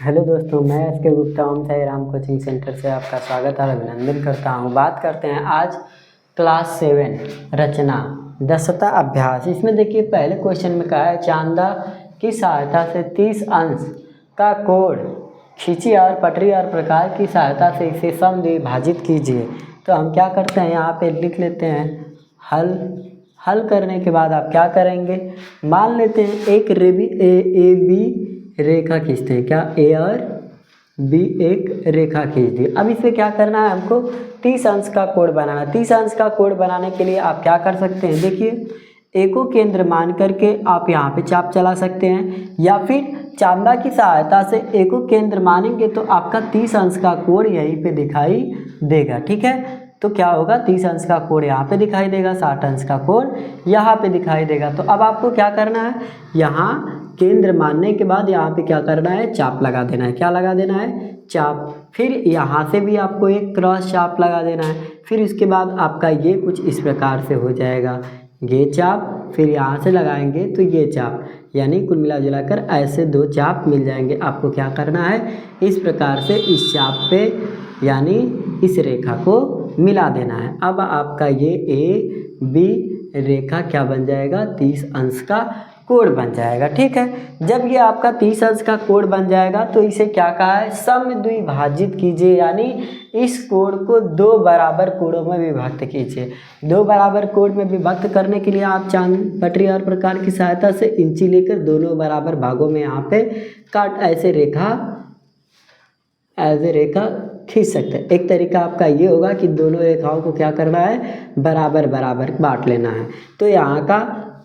Hello दोस्तों, मैं S के गुप्ता ओम साई राम कोचिंग सेंटर से आपका स्वागत और अभिनंदन करता हूं। बात करते हैं आज क्लास 7 रचना 10वां अभ्यास। इसमें देखिए पहले क्वेश्चन में कहा है चांदा की सहायता से 30 अंश का कोण खींचिए और पटरी और प्रकार की सहायता से इसे समद्विभाजित कीजिए। तो हम क्या करते हैं, यहाँ पे लिख लेते हैं हल करने के बाद आप क्या करेंगे, मान लेते हैं एक ए बी रेखा खींचते हैं। क्या ए और बी एक रेखा खींच दी। अब इसमें क्या करना है, हमको 30 अंश का कोण बनाना। 30 अंश का कोण बनाने के लिए आप क्या कर सकते हैं, देखिए ए को केंद्र मान करके आप यहाँ पे चाप चला सकते हैं, या फिर चांदा की सहायता से ए को केंद्र मानेंगे तो आपका 30 अंश का कोण यहीं पे दिखाई देगा। ठीक है, तो क्या होगा, 30 अंश का कोण यहाँ पे दिखाई देगा, 60 अंश का कोण यहाँ पे दिखाई देगा। तो अब आपको क्या करना है, यहाँ केंद्र मानने के बाद यहाँ पे क्या करना है, चाप लगा देना है। क्या लगा देना है, चाप। फिर यहाँ से भी आपको एक क्रॉस चाप लगा देना है। फिर इसके बाद आपका ये कुछ इस प्रकार से हो जाएगा, ये चाप, फिर यहाँ से लगाएंगे तो ये चाप, यानी कुल मिला जुलाकर ऐसे 2 चाप मिल जाएंगे। आपको क्या करना है, इस प्रकार से इस चाप पे यानी इस रेखा को मिला देना है। अब आपका ये ए बी रेखा क्या बन जाएगा, 30 अंश का कोण बन जाएगा। ठीक है, जब ये आपका 30 अंश का कोण बन जाएगा तो इसे क्या कहा है, समद्विभाजित कीजिए, यानी इस कोण को 2 बराबर कोणों में विभक्त कीजिए। 2 बराबर कोण में विभक्त करने के लिए आप चांद पटरी और प्रकार की सहायता से इंची लेकर दोनों बराबर भागों में यहाँ पे ऐसे रेखा खींच सकते हैं। एक तरीका आपका ये होगा कि दोनों रेखाओं को क्या करना है, बराबर बराबर बांट लेना है। तो यहाँ का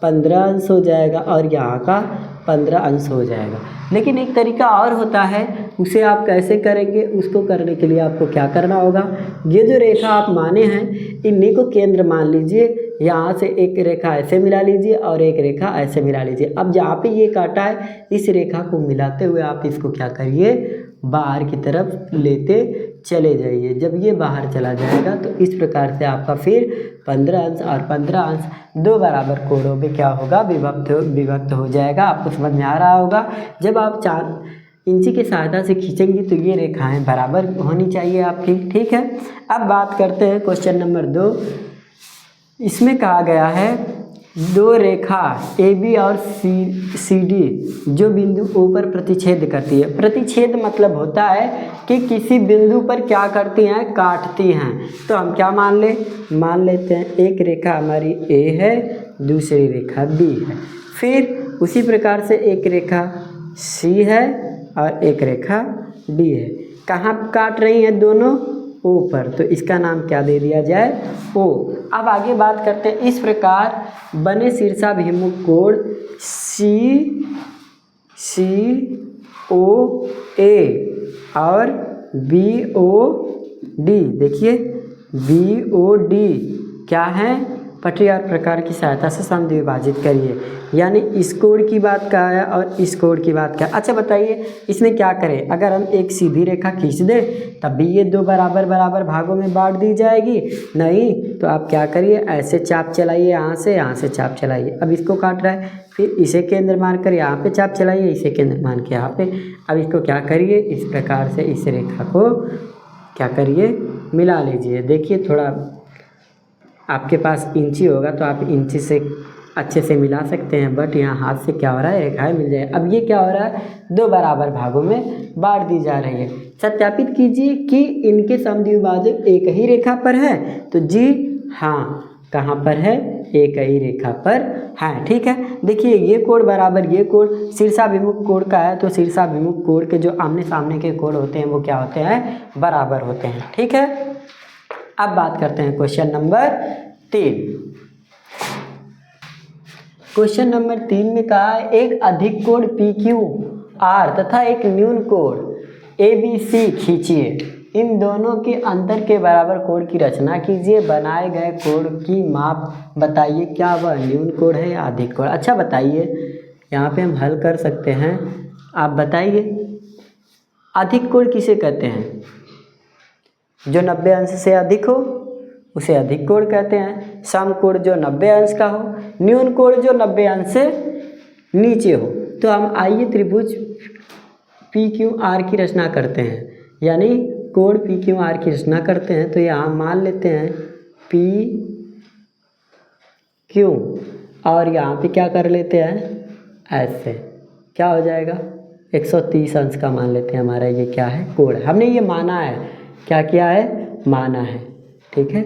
15 अंश हो जाएगा और यहाँ का 15 अंश हो जाएगा। लेकिन एक तरीका और होता है, उसे आप कैसे करेंगे, उसको करने के लिए आपको क्या करना होगा, ये जो रेखा आप माने हैं इन्हीं को केंद्र मान लीजिए। यहाँ से एक रेखा ऐसे मिला लीजिए और एक रेखा ऐसे मिला लीजिए। अब जहाँ पे ये काटा है इस रेखा को मिलाते हुए आप इसको क्या करिए, बाहर की तरफ लेते चले जाइए। जब ये बाहर चला जाएगा तो इस प्रकार से आपका फिर 15 अंश और 15 अंश 2 बराबर कोणों में क्या होगा, विभक्त हो जाएगा। आपको समझ में आ रहा होगा। जब आप 4 इंची की सहायता से खींचेंगे तो ये रेखाएं बराबर होनी चाहिए आपकी। ठीक है, अब बात करते हैं क्वेश्चन नंबर 2। इसमें कहा गया है 2 रेखा ए बी और सी डी जो बिंदु O पर प्रतिच्छेद करती है। प्रतिच्छेद मतलब होता है कि किसी बिंदु पर क्या करती हैं, काटती हैं। तो हम क्या मान लेते हैं एक रेखा हमारी A है, दूसरी रेखा B है, फिर उसी प्रकार से एक रेखा C है और एक रेखा D है। कहाँ काट रही हैं दोनों, O पर, तो इसका नाम क्या दे दिया जाए, O। अब आगे बात करते हैं, इस प्रकार बने शीर्षाभिमुख कोण सी ओ ए और बी ओ डी, देखिए बी ओ डी क्या है, पटरी और प्रकार की सहायता से समद्विभाजित करिए। यानी इस कोण की बात कहा है और इस कोण की बात कहा है। अच्छा बताइए इसमें क्या करें, अगर हम एक सीधी रेखा खींच दें तब भी ये 2 बराबर बराबर भागों में बांट दी जाएगी। नहीं तो आप क्या करिए, ऐसे चाप चलाइए, यहाँ से चाप चलाइए। अब इसको काट रहा है, फिर इसे केंद्र मान कर यहाँ पे चाप चलाइए, इसे केंद्र मान के यहाँ पे। अब इसको क्या करिए, इस प्रकार से इस रेखा को क्या करिए, मिला लीजिए। देखिए थोड़ा आपके पास इंची होगा तो आप इंची से अच्छे से मिला सकते हैं, बट यहाँ हाथ से क्या हो रहा है, रेखाएं मिल जाए। अब ये क्या हो रहा है, 2 बराबर भागों में बांट दी जा रही है। सत्यापित कीजिए कि इनके समद्विभाजक एक ही रेखा पर है। तो जी हाँ, कहाँ पर है, एक ही रेखा पर है। ठीक है, देखिए ये कोण बराबर ये कोण शीर्षाभिमुख कोण का है, तो शीर्षाभिमुख कोण के जो आमने सामने के कोण होते हैं वो क्या होते हैं, बराबर होते हैं। ठीक है, अब बात करते हैं क्वेश्चन नंबर 3। क्वेश्चन नंबर 3 में कहा है एक अधिक कोण PQR तथा एक न्यून कोण ABC खींचिए। इन दोनों के अंतर के बराबर कोण की रचना कीजिए। बनाए गए कोण की माप बताइए, क्या वह न्यून कोण है या अधिक कोण। अच्छा बताइए, यहाँ पे हम हल कर सकते हैं। आप बताइए अधिक कोण किसे कहते हैं, जो 90 अंश से अधिक हो उसे अधिक कोण कहते हैं। सम कोण जो 90 अंश का हो, न्यून कोण जो 90 अंश से नीचे हो। तो हम आइए त्रिभुज पी क्यू आर की रचना करते हैं, यानी कोण पी क्यू आर की रचना करते हैं, तो यहाँ मान लेते हैं पी क्यू और यहाँ पे क्या कर लेते हैं ऐसे, क्या हो जाएगा 130 अंश का मान लेते हैं हमारा ये क्या है कोण है। हमने ये माना है, क्या किया है माना है, ठीक है,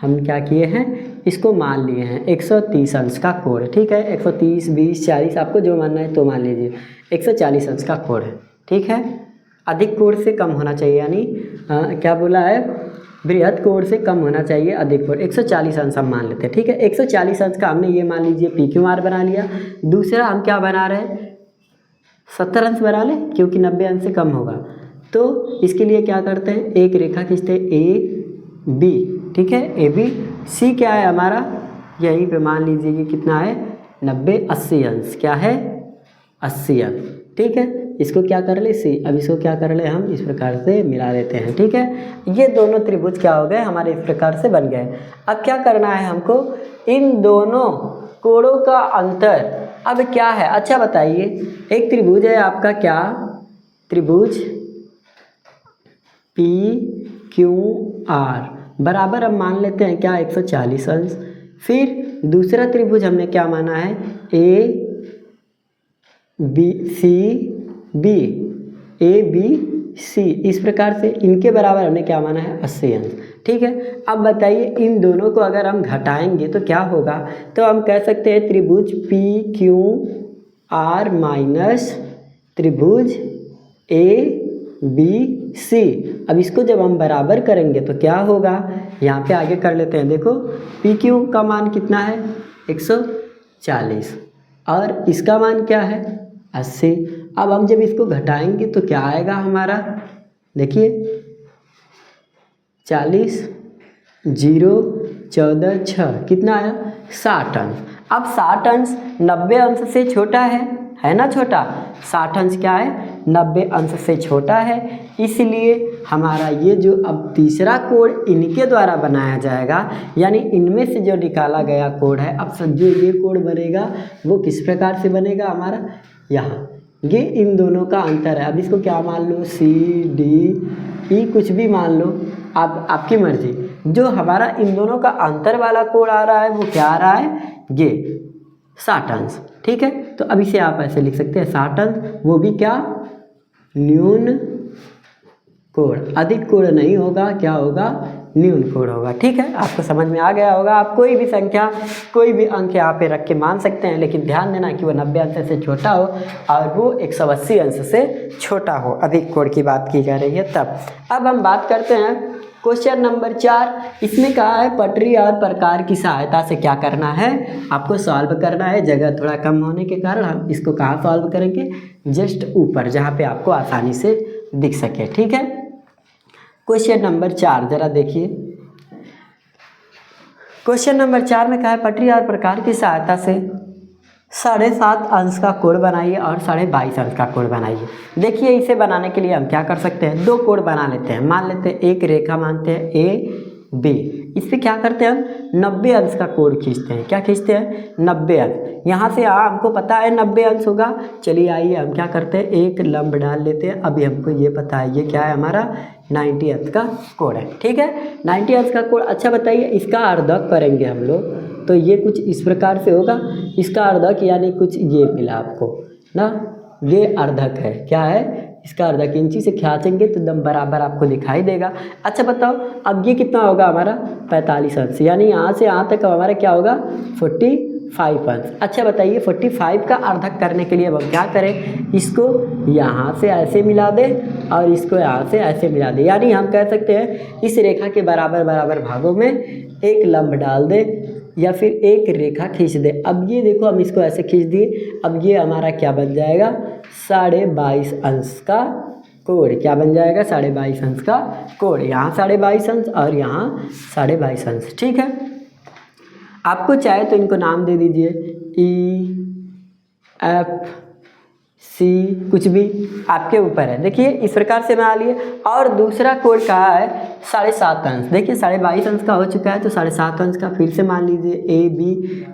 हम क्या किए हैं इसको मान लिए हैं 130 अंश का कोण, ठीक है, 130 20 40 आपको जो मानना है तो मान लीजिए, 140 अंश का कोण है, ठीक है। अधिक कोण से कम होना चाहिए, यानी क्या बोला है बृहद कोण से कम होना चाहिए अधिक कोण, 140 अंश हम मान लेते हैं, ठीक है। 140 अंश का हमने ये मान लीजिए पी क्यू आर बना लिया। दूसरा हम क्या बना रहे हैं 70 अंश बना लें, क्योंकि 90 अंश से कम होगा, तो इसके लिए क्या करते हैं एक रेखा खींचते हैं ए बी, ठीक है, ए बी। सी क्या है हमारा, यहीं पे मान लीजिए कि कितना है 90 80 अंश, क्या है 80 अंश, ठीक है। इसको क्या कर ले सी, अब इसको क्या कर ले हम इस प्रकार से मिला लेते हैं, ठीक है। ये दोनों त्रिभुज क्या हो गए हमारे इस प्रकार से बन गए। अब क्या करना है हमको, इन दोनों कोणों का अंतर अब क्या है, अच्छा बताइए, एक त्रिभुज है आपका क्या त्रिभुज पी क्यू आर बराबर हम मान लेते हैं क्या 140 अंश। फिर दूसरा त्रिभुज हमने क्या माना है A B C B, A B C, इस प्रकार से इनके बराबर हमने क्या माना है 80 अंश, ठीक है। अब बताइए इन दोनों को अगर हम घटाएंगे तो क्या होगा, तो हम कह सकते हैं त्रिभुज पी क्यू आर माइनस त्रिभुज ए बी सी। अब इसको जब हम बराबर करेंगे तो क्या होगा, यहाँ पे आगे कर लेते हैं, देखो पी क्यू का मान कितना है 140 और इसका मान क्या है 80। अब हम जब इसको घटाएंगे तो क्या आएगा हमारा, देखिए 40 0 14 6 कितना आया 60 अंश। अब 60 अंश 90 अंश से छोटा है ना छोटा, 60 अंश क्या है 90 अंश से छोटा है, इसलिए हमारा ये जो अब तीसरा कोण इनके द्वारा बनाया जाएगा, यानी इनमें से जो निकाला गया कोण है, अब जो ये कोण बनेगा वो किस प्रकार से बनेगा हमारा, यहाँ ये इन दोनों का अंतर है। अब इसको क्या मान लो सी डी ई कुछ भी मान लो, आप आपकी मर्जी। जो हमारा इन दोनों का अंतर वाला कोण आ रहा है वो क्या आ रहा है ये 60 अंश, ठीक है। तो अब इसे आप ऐसे लिख सकते हैं 60 अंश, वो भी क्या न्यून कोण, अधिक कोण नहीं होगा, क्या होगा न्यून कोण होगा, ठीक है। आपको समझ में आ गया होगा। आप कोई भी संख्या कोई भी अंक यहाँ पे रख के मान सकते हैं, लेकिन ध्यान देना कि वो 90 अंश से छोटा हो और वो 180 अंश से छोटा हो, अधिक कोण की बात की जा रही है तब। अब हम बात करते हैं क्वेश्चन नंबर 4। इसमें कहा है पटरी और प्रकार की सहायता से क्या करना है, आपको सॉल्व करना है। जगह थोड़ा कम होने के कारण हम इसको कहाँ सॉल्व करेंगे, जस्ट ऊपर जहाँ पे आपको आसानी से दिख सके, ठीक है। क्वेश्चन नंबर 4 जरा देखिए, क्वेश्चन नंबर 4 में कहा है पटरी और प्रकार की सहायता से 7.5 अंश का कोण बनाइए और 22.5 अंश का कोण बनाइए। देखिए इसे बनाने के लिए हम क्या कर सकते हैं, दो कोण बना लेते हैं। मान लेते हैं एक रेखा मानते हैं ए बी, इस पर क्या करते हैं हम 90 अंश का कोण खींचते हैं। क्या खींचते हैं 90 अंश, यहाँ से हमको पता है 90 अंश होगा। चलिए आइए हम क्या करते हैं एक लंब डाल लेते हैं। अभी हमको ये पता है ये क्या है हमारा 90 अंश का कोण है, ठीक है 90 अंश का कोण। अच्छा बताइए इसका अर्धक करेंगे हम लोग तो ये कुछ इस प्रकार से होगा, इसका अर्धक यानी कुछ ये मिला आपको ना, ये अर्धक है, क्या है इसका अर्धक, इंची से खींचेंगे तो एकदम बराबर आपको दिखाई देगा। अच्छा बताओ अब ये कितना होगा हमारा 45 अंश, यानी यहाँ से यहाँ तक हमारा क्या होगा 45 अंश। अच्छा बताइए 45 का अर्धक करने के लिए अब हम क्या करें, इसको यहाँ से ऐसे मिला दें और इसको यहाँ से ऐसे मिला दें, यानी हम कह सकते हैं इस रेखा के बराबर बराबर भागों में एक लंब डाल दें या फिर एक रेखा खींच दे। अब ये देखो हम इसको ऐसे खींच दिए, अब ये हमारा क्या बन जाएगा 22.5 अंश का कोण, क्या बन जाएगा 22.5 अंश का कोण, यहाँ 22.5 अंश और यहाँ 22.5 अंश, ठीक है। आपको चाहे तो इनको नाम दे दीजिए ई एफ सी, कुछ भी आपके ऊपर है। देखिए इस प्रकार से बना लिए। और दूसरा कोण कहा है 7.5 अंश, देखिए 22.5 अंश का हो चुका है तो 7.5 अंश का फिर से मान लीजिए ए बी,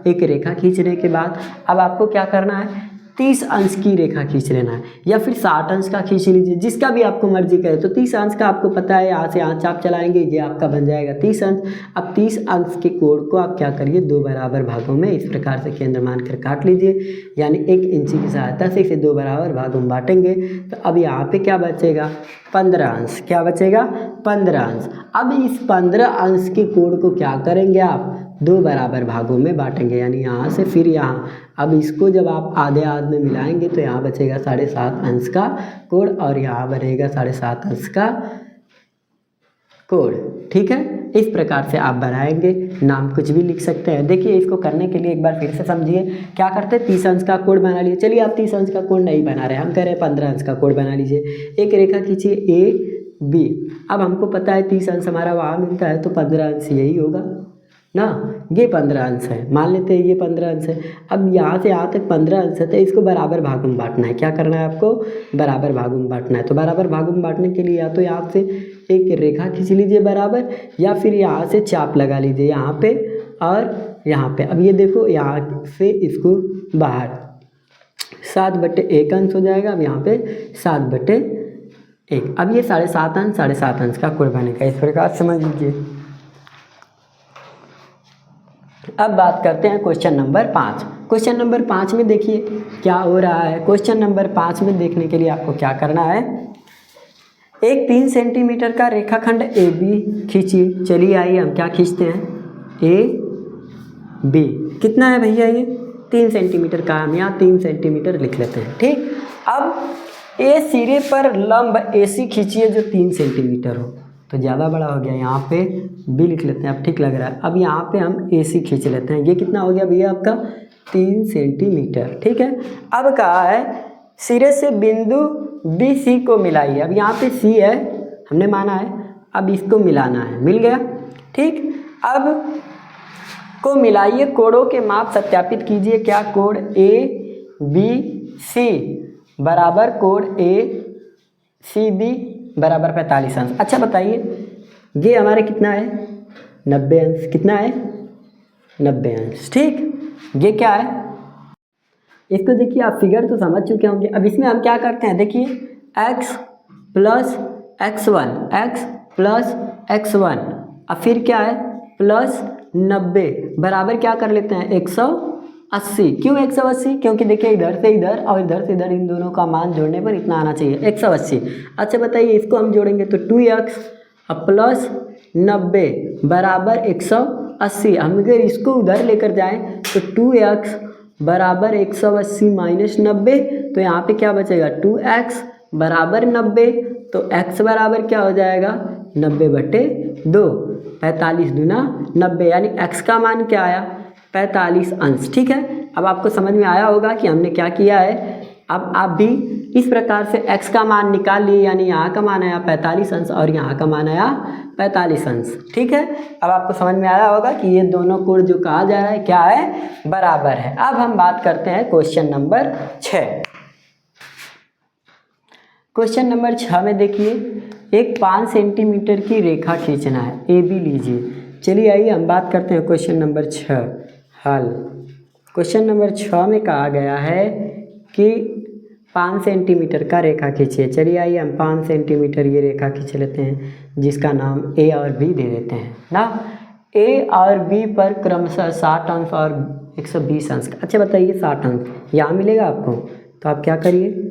एक रेखा खींचने के बाद अब आपको क्या करना है 30 अंश की रेखा खींच लेना है, या फिर 60 अंश का खींच लीजिए, जिसका भी आपको मर्जी करे। तो 30 अंश का आपको पता है, यहाँ से यहाँ चाप चलाएंगे, ये आपका बन जाएगा 30 अंश। अब 30 अंश के कोण को आप क्या करिए, 2 बराबर भागों में इस प्रकार से केंद्र मानकर काट लीजिए, यानी 1 इंची की सहायता से इसे 2 बराबर भागों में बांटेंगे। तो अब यहाँ पे क्या बचेगा, 15 अंश। क्या बचेगा, 15 अंश। अब इस 15 अंश के कोण को क्या करेंगे आप, 2 बराबर भागों में बांटेंगे, यानी यहाँ से फिर यहाँ। अब इसको जब आप आधे आध में मिलाएंगे तो यहाँ बचेगा 7.5 अंश का कोण और यहाँ बनेगा 7.5 अंश का कोण। ठीक है, इस प्रकार से आप बनाएंगे, नाम कुछ भी लिख सकते हैं। देखिए इसको करने के लिए एक बार फिर से समझिए, क्या करते हैं, 30 अंश का कोण बना लिए। चलिए आप 30 अंश का कोण नहीं बना रहे, हम कह रहे हैं 15 अंश का कोण बना लीजिए। एक रेखा खींचिए ए बी। अब हमको पता है 30 अंश हमारा वहाँ मिलता है, तो 15 अंश यही होगा ना, ये 15 अंश है, मान लेते हैं ये 15 अंश है। अब यहाँ से यहाँ तक 15 अंश है, तो इसको बराबर भागों में बांटना है। क्या करना है आपको, बराबर भागों में बांटना है। तो बराबर भागों में बांटने के लिए या तो यहाँ से एक रेखा खींच लीजिए बराबर, या फिर यहाँ से चाप लगा लीजिए यहाँ पे और यहाँ पे। अब ये देखो यहाँ से इसको बाहर 7/1 अंश हो जाएगा। अब यहाँ पे 7/1। अब ये 7.5 अंश का कोण बनेगा, इस प्रकार समझ लीजिए। अब बात करते हैं क्वेश्चन नंबर 5। क्वेश्चन नंबर 5 में देखिए क्या हो रहा है। क्वेश्चन नंबर 5 में देखने के लिए आपको क्या करना है, एक 3 सेंटीमीटर का रेखाखंड ए बी खींचिए। चलिए आइए हम क्या खींचते हैं, ए बी। कितना है भैया, ये 3 सेंटीमीटर का, हम यहाँ 3 सेंटीमीटर लिख लेते हैं। ठीक, अब ए सिरे पर लंब ए सी खींचिए जो 3 सेंटीमीटर हो। तो ज़्यादा बड़ा हो गया, यहाँ पे बी लिख लेते हैं, अब ठीक लग रहा है। अब यहाँ पे हम ए सी खींच लेते हैं। ये कितना हो गया भैया आपका, 3 सेंटीमीटर। ठीक है, अब कहा है सिरे से बिंदु बी सी को मिलाइए। अब यहाँ पे सी है, हमने माना है, अब इसको मिलाना है, मिल गया। ठीक, अब को मिलाइए, कोणों के माप सत्यापित कीजिए। क्या, कोण ए बी सी बराबर कोण ए सी बी बराबर 45 अंश। अच्छा बताइए, ये हमारे कितना है, 90 अंश। कितना है, 90 अंश। ठीक, ये क्या है, इसको देखिए आप फिगर तो समझ चुके होंगे। अब इसमें हम क्या करते हैं, देखिए x प्लस x1 अब फिर क्या है, प्लस 90 बराबर क्या कर लेते हैं, 180। क्यों 180, क्योंकि देखिए इधर से इधर और इधर से इधर इन दोनों का मान जोड़ने पर इतना आना चाहिए, 180। अच्छा बताइए, इसको हम जोड़ेंगे तो 2x प्लस 90 बराबर 180। हम अगर इसको उधर लेकर जाएं तो 2x बराबर 180 माइनस 90, तो यहाँ पे क्या बचेगा, 2x बराबर 90। तो x बराबर क्या हो जाएगा, 90/2, 45 दूना 90, यानी x का मान क्या आया, 45 अंश। ठीक है, अब आपको समझ में आया होगा कि हमने क्या किया है। अब आप भी इस प्रकार से x का मान निकाल लिए, यानी यहाँ का मान आया 45 अंश और यहाँ का मान आया 45 अंश। ठीक है, अब आपको समझ में आया होगा कि ये दोनों कोण जो कहा जा रहा है क्या है, बराबर है। अब हम बात करते हैं क्वेश्चन नंबर 6। क्वेश्चन नंबर 6 में देखिए, एक 5 सेंटीमीटर की रेखा खींचना है, ए बी लीजिए। चलिए आइए हम बात करते हैं क्वेश्चन नंबर 6 हल। क्वेश्चन नंबर 6 में कहा गया है कि 5 सेंटीमीटर का रेखा खींचिए। चलिए आइए हम 5 सेंटीमीटर ये रेखा खींच लेते हैं, जिसका नाम ए और बी दे देते हैं ना। ए और बी पर क्रमशः 60 अंश और 120 अंश। अच्छा बताइए, 60 अंश यहाँ मिलेगा आपको, तो आप क्या करिए,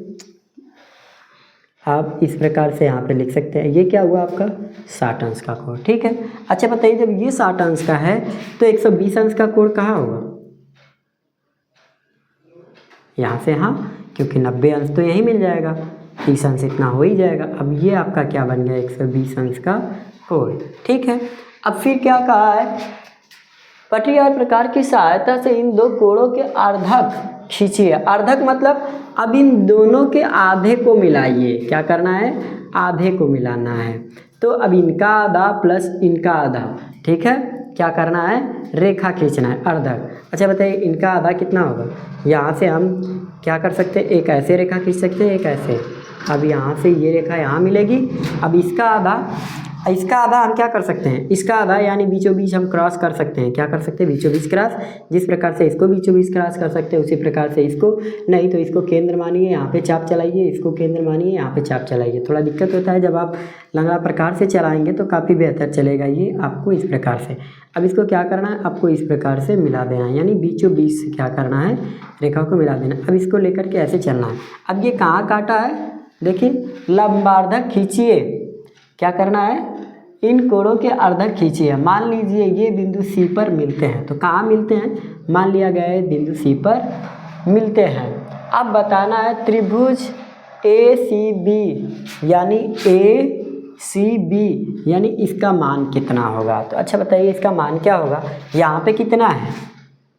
आप इस प्रकार से यहाँ पे लिख सकते हैं। ये क्या हुआ आपका, 60 अंश का कोण। ठीक है, अच्छा बताइए, जब ये 60 अंश का है तो 120 अंश का कोण कहाँ होगा, यहाँ से, हाँ, क्योंकि 90 अंश तो यही मिल जाएगा, 30 अंश इतना हो ही जाएगा। अब ये आपका क्या बन गया, 120 अंश का कोण। ठीक है, अब फिर क्या कहा है, पटरी और प्रकार की सहायता से इन दो कोणों के अर्धक खींचिए। अर्धक मतलब अब इन दोनों के आधे को मिलाइए। क्या करना है, आधे को मिलाना है। तो अब इनका आधा प्लस इनका आधा, ठीक है, क्या करना है, रेखा खींचना है, अर्धक। अच्छा बताइए, इनका आधा कितना होगा, यहाँ से हम क्या कर सकते हैं, एक ऐसे रेखा खींच सकते हैं, एक ऐसे। अब यहाँ से ये रेखा यहाँ मिलेगी, अब इसका आधा इसका आधा हम क्या कर सकते हैं, इसका आधा यानी बीचों बीच हम क्रॉस कर सकते हैं। क्या कर सकते हैं, बीचों बीच क्रॉस। जिस प्रकार से इसको बीचों बीच क्रॉस कर सकते हैं उसी प्रकार से इसको, नहीं तो इसको केंद्र मानिए, यहाँ पे चाप चलाइए, इसको केंद्र मानिए, यहाँ पे चाप चलाइए। थोड़ा दिक्कत होता है जब आप लंगड़ा प्रकार से चलाएंगे तो काफ़ी बेहतर चलेगा ये आपको इस प्रकार से। अब इसको क्या करना है, आपको इस प्रकार से मिला देना है, यानी बीचों बीच से क्या करना है, रेखा को मिला देना। अब इसको लेकर के ऐसे चलना है। अब ये कहाँ काटा है, देखिए लंबार्धक खींचिए। क्या करना है, इन कोणों के अर्धक खींचिए। मान लीजिए ये बिंदु सी पर मिलते हैं, तो कहाँ मिलते हैं, मान लिया गया है बिंदु सी पर मिलते हैं। अब बताना है त्रिभुज ए सी बी यानी यानी इसका मान कितना होगा। तो अच्छा बताइए इसका मान क्या होगा। यहाँ पे कितना है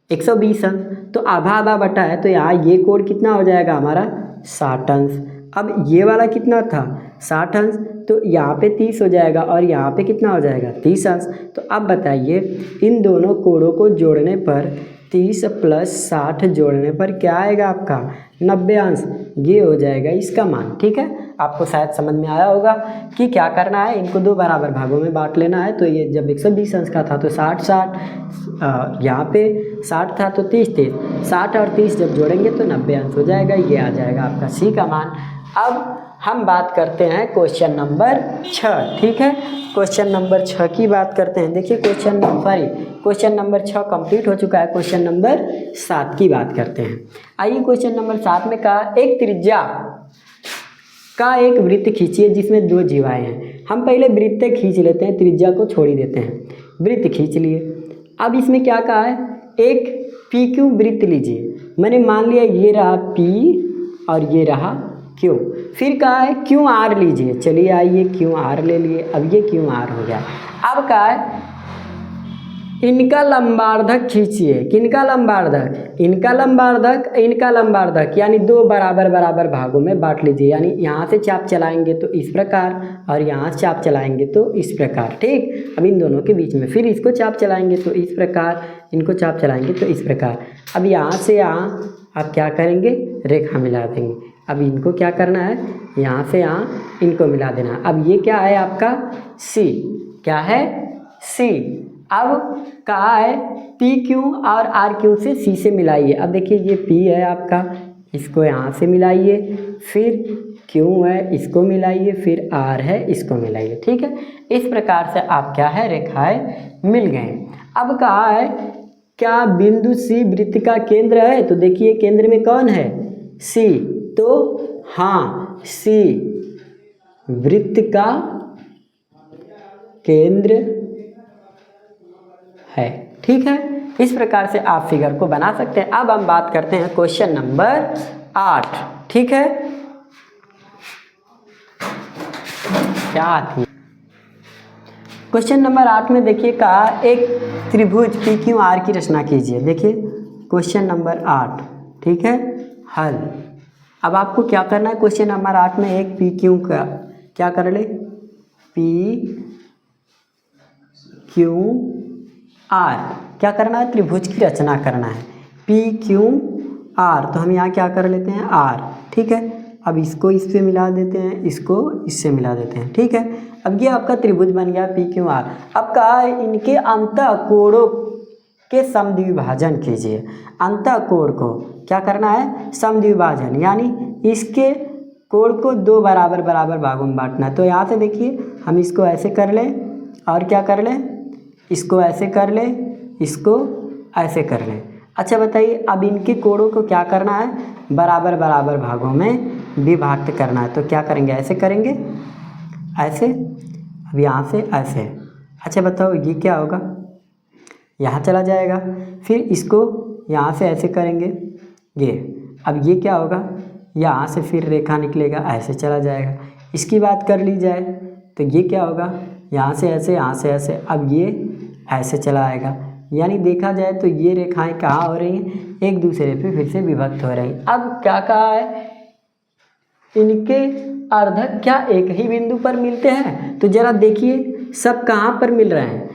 120 अंश, तो आधा आधा बटा है, तो यहाँ ये कोण कितना हो जाएगा हमारा 60 अंश। अब ये वाला कितना था 60 अंश, तो यहाँ पे 30 हो जाएगा और यहाँ पे कितना हो जाएगा 30 अंश। तो अब बताइए इन दोनों कोणों को जोड़ने पर 30 + 60 जोड़ने पर क्या आएगा आपका 90 अंश। ये हो जाएगा इसका मान। ठीक है, आपको शायद समझ में आया होगा कि क्या करना है, इनको 2 बराबर भागों में बांट लेना है। तो ये जब 120 अंश का था तो 60 यहाँ पे 60 था तो 30 60 और 30 जब जोड़ेंगे तो 90 अंश हो जाएगा। ये आ जाएगा आपका सी का मान। अब हम बात करते हैं क्वेश्चन नंबर 6। ठीक है, क्वेश्चन नंबर 6 की बात करते हैं। देखिए क्वेश्चन नंबर 6 कंप्लीट हो चुका है। क्वेश्चन नंबर 7 की बात करते हैं। आइए क्वेश्चन नंबर 7 में कहा एक त्रिज्या का एक वृत्त खींचिए जिसमें 2 जीवाएँ हैं। हम पहले वृत्त खींच लेते हैं, त्रिज्या को छोड़ ही देते हैं। वृत्त खींच लिए। अब इसमें क्या कहा है, एक पी क्यू वृत्त लीजिए। मैंने मान लिया ये रहा पी और ये रहा क्यू। फिर कहा है क्यू आर लीजिए। चलिए आइए क्यू आर ले लिए। अब ये क्यू आर हो गया। अब कहा है इनका लंबार्धक खींचिए। किनका लंबार्धक, इनका लंबार्धक यानी 2 बराबर बराबर भागों में बांट लीजिए। यानी यहाँ से चाप चलाएंगे तो इस प्रकार और यहाँ से चाप चलाएंगे तो इस प्रकार। ठीक, अब इन दोनों के बीच में फिर इसको चाप चलाएंगे तो इस प्रकार, इनको चाप चलाएंगे तो इस प्रकार। अब यहाँ से यहाँ आप क्या करेंगे, रेखा मिला देंगे। अब इनको क्या करना है, यहाँ से यहाँ इनको मिला देना। अब ये क्या है आपका सी, क्या है सी। अब कहा है पी क्यू और आर क्यू से सी से मिलाइए। अब देखिए ये पी है आपका, इसको यहाँ से मिलाइए, फिर क्यू है इसको मिलाइए, फिर आर है इसको मिलाइए। ठीक है, इस प्रकार से आप क्या है रेखाएं मिल गए। अब कहा है क्या बिंदु सी वृत्त का केंद्र है। तो देखिए केंद्र में कौन है, सी। तो हाँ, सी वृत्त का केंद्र है। ठीक है, इस प्रकार से आप फिगर को बना सकते हैं। अब हम बात करते हैं क्वेश्चन नंबर 8। ठीक है, क्या आती है क्वेश्चन नंबर 8 में देखिए कहा एक त्रिभुज पी क्यू आर की रचना कीजिए। देखिए क्वेश्चन नंबर 8। ठीक है, हल। अब आपको क्या करना है, क्वेश्चन नंबर 8 में एक पी क्यू का क्या कर ले, पी क्यू आर क्या करना है, त्रिभुज की रचना करना है। पी क्यू आर, तो हम यहाँ क्या कर लेते हैं आर। ठीक है, अब इसको इससे मिला देते हैं, इसको इससे मिला देते हैं। ठीक है, अब ये आपका त्रिभुज बन गया पी क्यू आर। अब कहा है इनके अंतः कोणों के समद्विभाजन कीजिए। अंतः कोण को क्या करना है, समद्विभाजन, यानी इसके कोण को 2 बराबर बराबर भागों में बांटना है। तो यहाँ से देखिए हम इसको ऐसे कर लें और क्या कर लें, इसको ऐसे कर लें, इसको ऐसे कर लें। अच्छा बताइए अब इनके कोणों को क्या करना है, बराबर बराबर भागों में विभक्त करना है। तो क्या करेंगे, ऐसे करेंगे, ऐसे। अब यहाँ से ऐसे। अच्छा बताओ ये क्या होगा, यहाँ चला जाएगा। फिर इसको यहाँ से ऐसे करेंगे ये। अब ये क्या होगा, यहाँ से फिर रेखा निकलेगा, ऐसे चला जाएगा। इसकी बात कर ली जाए तो ये क्या होगा, यहाँ से ऐसे, यहाँ से ऐसे। अब ये ऐसे चला आएगा। यानी देखा जाए तो ये रेखाएं कहाँ हो रही हैं, एक दूसरे पे फिर से विभक्त हो रही हैं। अब क्या कहा है, इनके अर्धक क्या एक ही बिंदु पर मिलते हैं। तो जरा देखिए सब कहाँ पर मिल रहे हैं,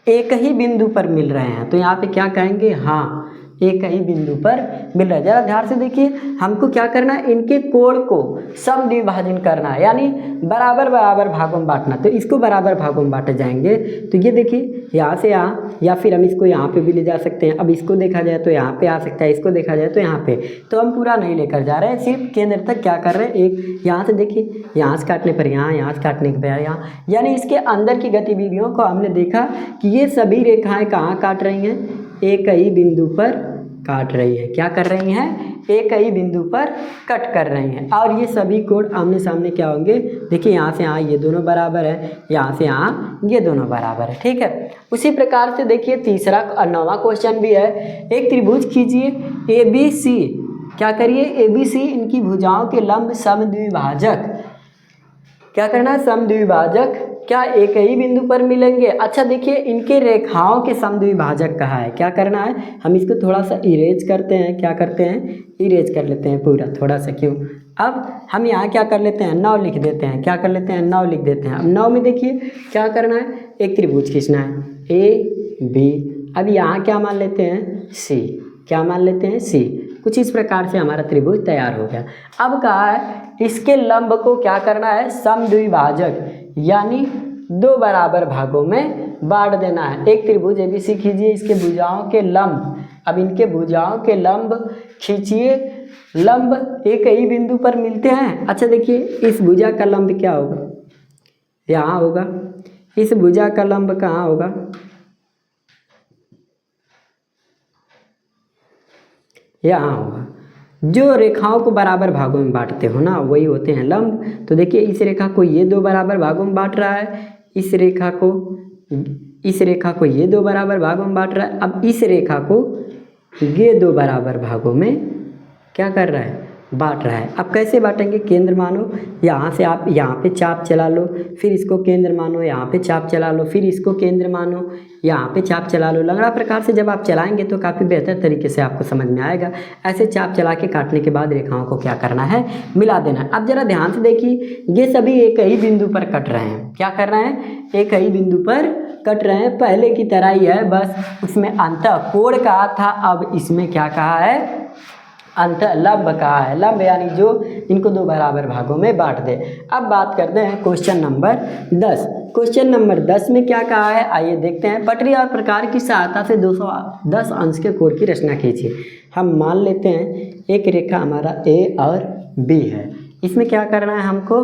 एक ही बिंदु पर मिल रहे हैं। तो यहाँ पे क्या कहेंगे, हाँ एक ही बिंदु पर मिल रहा है। जरा ध्यान से देखिए, हमको क्या करना है, इनके कोण को समद्विभाजन करना है, यानी बराबर बराबर भागों में बांटना। तो इसको बराबर भागों में बांटे जाएंगे। तो ये देखिए यहाँ से यहाँ, या फिर हम इसको यहाँ पे भी ले जा सकते हैं। अब इसको देखा जाए तो यहाँ पे आ सकता है, इसको देखा जाए तो यहाँ पे। तो हम पूरा नहीं लेकर जा रहे हैं, सिर्फ केंद्र तक क्या कर रहे हैं, एक यहाँ से देखिए, यहाँ से काटने पर यहाँ से काटने पर यहाँ, यानी इसके अंदर की गतिविधियों को हमने देखा कि ये सभी रेखाएं कहाँ काट रही हैं, एक ही बिंदु पर काट रही है। क्या कर रही हैं, एक ही बिंदु पर कट कर रही हैं। और ये सभी कोण आमने सामने क्या होंगे, देखिए यहाँ से यहाँ ये दोनों बराबर है, यहाँ से यहाँ ये दोनों बराबर है। ठीक है, उसी प्रकार से देखिए तीसरा और 9वां क्वेश्चन भी है। एक त्रिभुज खींचिए ABC, क्या करिए, ABC इनकी भुजाओं के लंब समद्विभाजक, क्या करना है, समद्विभाजक क्या एक ही बिंदु पर मिलेंगे। अच्छा देखिए, इनके रेखाओं के समद्विभाजक कहा है, क्या करना है, हम इसको थोड़ा सा इरेज करते हैं। क्या करते हैं, इरेज कर लेते हैं पूरा थोड़ा सा। क्यों, अब हम यहाँ क्या कर लेते हैं, 9 लिख देते हैं। क्या कर लेते हैं, 9 लिख देते हैं। अब 9 में देखिए क्या करना है, एक त्रिभुज खींचना है AB। अब यहाँ क्या मान लेते हैं, C। क्या मान लेते हैं, C। कुछ इस प्रकार से हमारा त्रिभुज तैयार हो गया। अब कहा है इसके लंब को क्या करना है, समद्विभाजक, यानी 2 बराबर भागों में बांट देना है। एक त्रिभुज ABC खींचिए, इसके भुजाओं के लंब, अब इनके भुजाओं के लंब खींचिए, लंब एक ही बिंदु पर मिलते हैं। अच्छा देखिए, इस भुजा का लंब क्या होगा, यहाँ होगा। इस भुजा का लंब कहाँ होगा, यहाँ होगा। जो रेखाओं को बराबर भागों में बांटते हो ना, वही होते हैं लंब। तो देखिए, इस रेखा को ये 2 बराबर भागों में बांट रहा है, इस रेखा को ये 2 बराबर भागों में बांट रहा है। अब इस रेखा को ये 2 बराबर भागों में क्या कर रहा है, बांट रहा है। अब कैसे बांटेंगे, केंद्र मानो, यहाँ से आप यहाँ पे चाप चला लो, फिर इसको केंद्र मानो, यहाँ पे चाप चला लो, फिर इसको केंद्र मानो, यहाँ पे चाप चला लो। लंगड़ा प्रकार से जब आप चलाएंगे तो काफ़ी बेहतर तरीके से आपको समझ में आएगा। ऐसे चाप चला के काटने के बाद रेखाओं को क्या करना है, मिला देना है। अब जरा ध्यान से देखिए, ये सभी एक ही बिंदु पर कट रहे हैं। क्या कर रहे हैं, एक ही बिंदु पर कट रहे हैं, पहले की तरह ही है, बस उसमें अंतः कोण कहा था, अब इसमें क्या कहा है, अंतः लंब कहा है। लंब यानी जो इनको 2 बराबर भागों में बांट दे। अब बात करते हैं क्वेश्चन नंबर 10। क्वेश्चन नंबर 10 में क्या कहा है, आइए देखते हैं। पटरी और प्रकार की सहायता से 210 अंश के कोण की रचना कीजिए। हम मान लेते हैं एक रेखा हमारा A और B है, इसमें क्या करना है, हमको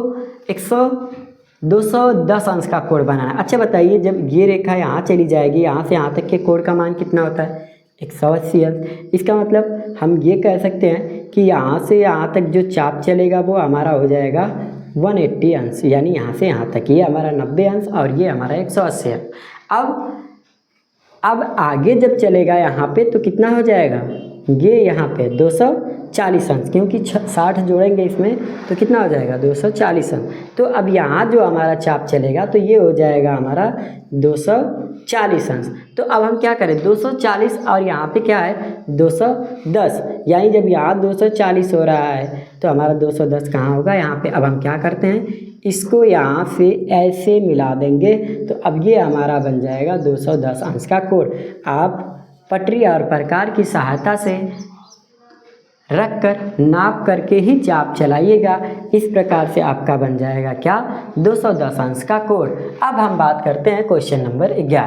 210 अंश का कोण बनाना है। अच्छा बताइए, जब ये रेखा यहाँ चली जाएगी, यहाँ से यहाँ तक के कोण का मान कितना होता है, 180 अंश। इसका मतलब हम ये कह सकते हैं कि यहाँ से यहाँ तक जो चाप चलेगा वो हमारा हो जाएगा 180 अंश, यानी यहाँ से यहाँ तक ये हमारा 90 अंश और ये हमारा 180 अंश। अब आगे जब चलेगा यहाँ पे तो कितना हो जाएगा, ये यहाँ पे 240 अंश, क्योंकि 60 जोड़ेंगे इसमें तो कितना हो जाएगा, 240 अंश। तो अब यहाँ जो हमारा चाप चलेगा तो ये हो जाएगा हमारा 240 अंश। तो अब हम क्या करें, 240 और यहाँ पे क्या है 210, यानी जब यहाँ 240 हो रहा है तो हमारा 210 कहाँ होगा, यहाँ पे। अब हम क्या करते हैं, इसको यहाँ से ऐसे मिला देंगे तो अब ये हमारा बन जाएगा 210 अंश का कोण। आप पटरी और प्रकार की सहायता से रखकर नाप करके ही चाप चलाइएगा, इस प्रकार से आपका बन जाएगा क्या, 210 अंश का कोण। अब हम बात करते हैं क्वेश्चन नंबर 11।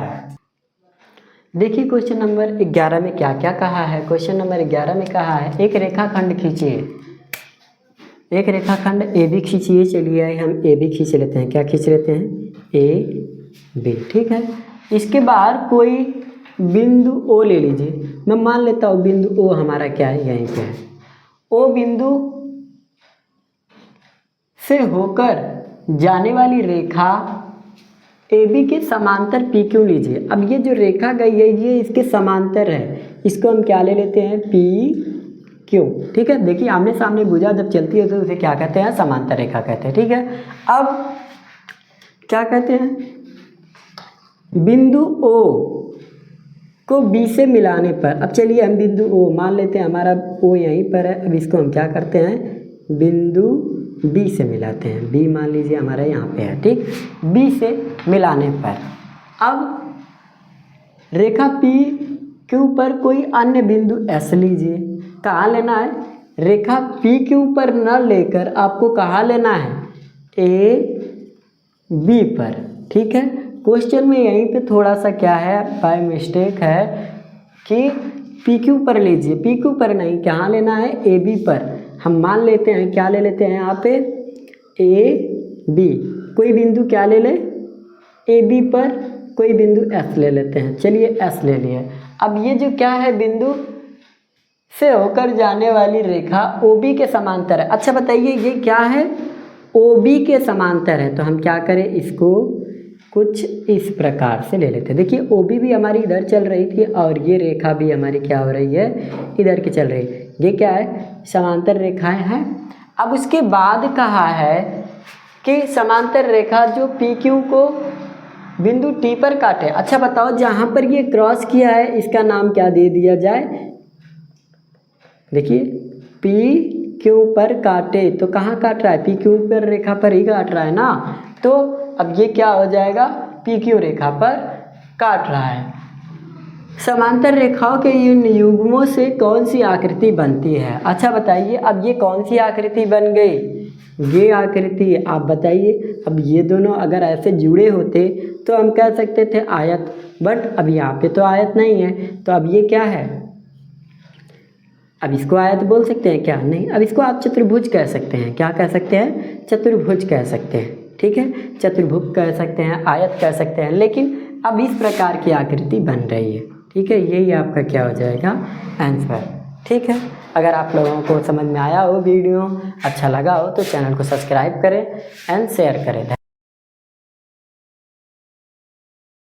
देखिए क्वेश्चन नंबर 11 में क्या क्या कहा है। क्वेश्चन नंबर 11 में कहा है एक रेखाखंड खींचिए, एक रेखाखंड AB खींचिए। चलिए हम AB खींच लेते हैं, क्या खींच लेते हैं, AB, ठीक है। इसके बाद कोई बिंदु O ले लीजिए, मैं मान लेता हूँ बिंदु O हमारा क्या है, यहीं पे है। O बिंदु से होकर जाने वाली रेखा AB के समांतर PQ लीजिए। अब ये जो रेखा गई है ये इसके समांतर है, इसको हम क्या ले लेते हैं, PQ, ठीक है। देखिए आमने सामने भुजा जब चलती है तो उसे क्या कहते हैं, समांतर रेखा कहते हैं, ठीक है। अब क्या कहते हैं, बिंदु O को B से मिलाने पर, अब चलिए हम बिंदु O मान लेते हैं, हमारा O यहीं पर है। अब इसको हम क्या करते हैं, बिंदु B से मिलाते हैं। B मान लीजिए हमारा यहाँ पे है, ठीक। B से मिलाने पर अब रेखा P क्यू पर कोई अन्य बिंदु एस लीजिए। कहाँ लेना है? रेखा पी क्यू पर न लेकर आपको कहाँ लेना है? ए बी पर। ठीक है, क्वेश्चन में यहीं पे थोड़ा सा क्या है, बाय मिस्टेक है कि पी क्यू पर लीजिए, पी क्यू पर नहीं, कहाँ लेना है? ए बी पर। हम मान लेते हैं, क्या ले लेते हैं यहाँ पे? A B. कोई बिंदु क्या ले ले? ए बी पर कोई बिंदु एस ले लेते हैं। चलिए एस ले लिए। अब ये जो क्या है, बिंदु से होकर जाने वाली रेखा ओ बी के समांतर है। अच्छा बताइए, ये क्या है? ओ बी के समांतर है। तो हम क्या करें, इसको कुछ इस प्रकार से ले लेते हैं। देखिए ओ बी भी हमारी इधर चल रही थी और ये रेखा भी हमारी क्या हो रही है, इधर की चल रही है। ये क्या है? समांतर रेखाएं हैं। अब उसके बाद कहा है कि समांतर रेखा जो पी क्यू को बिंदु टी पर काटे। अच्छा बताओ, जहाँ पर ये क्रॉस किया है इसका नाम क्या दे दिया जाए? देखिए पी क्यू पर काटे, तो कहाँ काट रहा है? पी क्यू पर रेखा पर ही काट रहा है ना। तो अब ये क्या हो जाएगा? पी क्यू रेखा पर काट रहा है। समांतर रेखाओं के इन युग्मों से कौन सी आकृति बनती है? अच्छा बताइए, अब ये कौन सी आकृति बन गई? ये आकृति। आप बताइए, अब ये दोनों अगर ऐसे जुड़े होते तो हम कह सकते थे आयत, बट अब यहाँ पे तो आयत नहीं है। तो अब ये क्या है? अब इसको आयत बोल सकते हैं क्या? नहीं। अब इसको आप चतुर्भुज कह सकते हैं। क्या कह सकते हैं? चतुर्भुज कह सकते हैं। ठीक है, चतुर्भुज कह सकते हैं, आयत कह सकते हैं, लेकिन अब इस प्रकार की आकृति बन रही है। ठीक है, यही आपका क्या हो जाएगा? आंसर। ठीक है, अगर आप लोगों को समझ में आया हो, वीडियो अच्छा लगा हो, तो चैनल को सब्सक्राइब करें एंड शेयर करें।